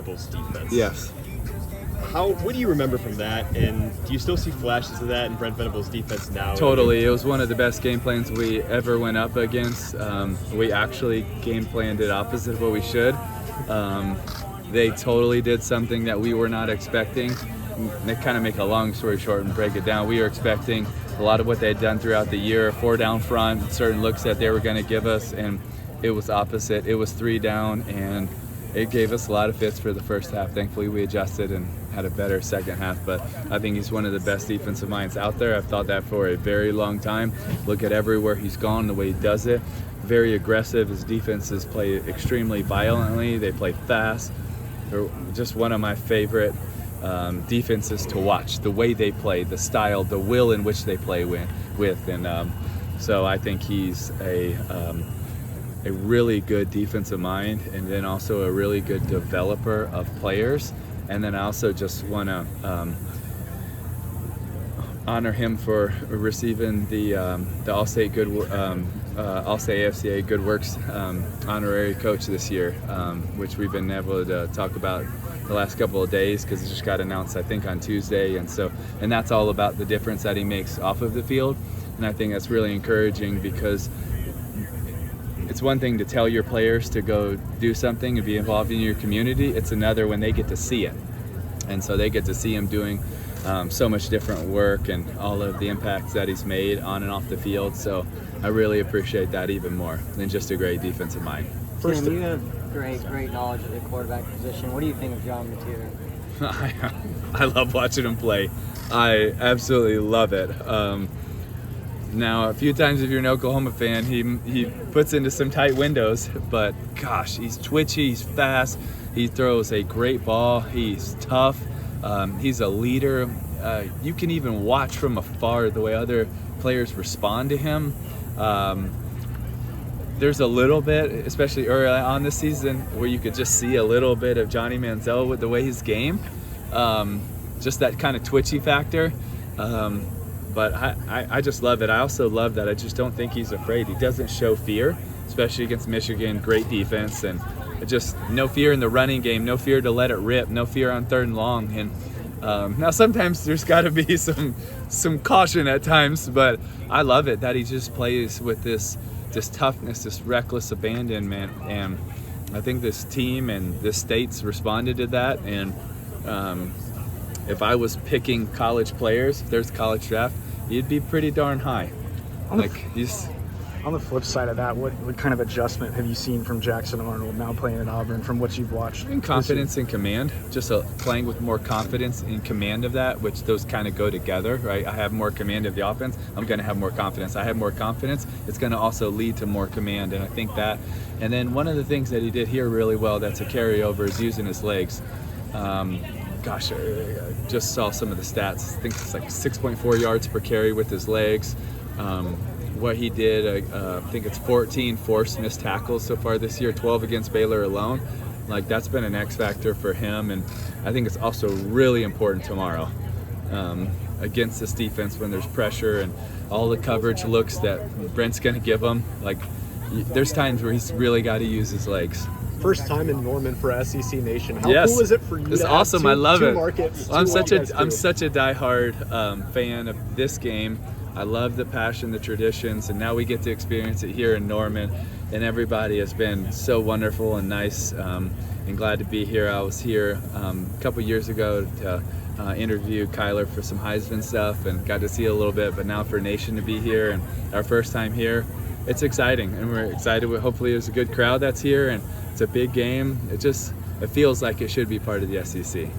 Venables defense. Yes. What do you remember from that, and do you still see flashes of that in Brent Venables' defense now? Totally. It was one of the best game plans we ever went up against. We actually game planned it opposite of what we should. They totally did something that we were not expecting. They kind of make a long story short and break it down. We were expecting a lot of what they had done throughout the year, 4 down front, certain looks that they were going to give us, and it was opposite. It was 3 down, and it gave us a lot of fits for the first half. Thankfully, we adjusted and had a better second half, but I think he's one of the best defensive minds out there. I've thought that for a very long time. Look at everywhere he's gone, the way he does it. Very aggressive. His defenses play extremely violently. They play fast. They're just one of my favorite defenses to watch. The way they play, the style, the will in which they play with. And so I think he's a really good defensive mind, and then also a really good developer of players. And then I also just want to honor him for receiving the All-State All-State AFCA Good Works honorary coach this year, which we've been able to talk about the last couple of days because it just got announced, I think, on Tuesday. And that's all about the difference that he makes off of the field. And I think that's really encouraging because it's one thing to tell your players to go do something and be involved in your community. It's another when they get to see it. And so they get to see him doing so much different work and all of the impacts that he's made on and off the field. So I really appreciate that even more than just a great defensive mind. Tim, you have great knowledge of the quarterback position. What do you think of John Mateer? I love watching him play. I absolutely love it. Now, a few times if you're an Oklahoma fan, he puts into some tight windows, but gosh, he's twitchy, he's fast, he throws a great ball, he's tough, he's a leader. You can even watch from afar the way other players respond to him. There's a little bit, especially early on this season, where you could just see a little bit of Johnny Manziel with the way he's game, just that kind of twitchy factor. But I just love it. I also love that I just don't think he's afraid. He doesn't show fear, especially against Michigan. Great defense, and just no fear in the running game, no fear to let it rip, no fear on 3rd and long. And now sometimes there's got to be some caution at times, but I love it that he just plays with this toughness, this reckless abandonment. And I think this team and this state's responded to that. And if I was picking college players, if there's a college draft, he'd be pretty darn high. On the flip side of that, what kind of adjustment have you seen from Jackson Arnold now playing at Auburn from what you've watched? In confidence and command, just playing with more confidence in command of that, which those kind of go together, right? I have more command of the offense, I'm going to have more confidence. I have more confidence, it's going to also lead to more command, and I think that. And then one of the things that he did here really well that's a carryover is using his legs. Gosh, I just saw some of the stats. I think it's like 6.4 yards per carry with his legs. What he did, I think it's 14 forced missed tackles so far this year, 12 against Baylor alone. Like, that's been an X factor for him, and I think it's also really important tomorrow against this defense when there's pressure and all the coverage looks that Brent's going to give him. Like, there's times where he's really got to use his legs. First time in Norman for SEC Nation. How Yes. cool is it for you? It's to awesome. have I love two it. Markets, I'm such a two diehard fan of this game. I love the passion, the traditions, and now we get to experience it here in Norman. And everybody has been so wonderful and nice, and glad to be here. I was here a couple years ago to interview Kyler for some Heisman stuff, and got to see a little bit. But now for Nation to be here and our first time here, it's exciting, and we're excited. Hopefully, there's a good crowd that's here, and it's a big game. It feels like it should be part of the SEC.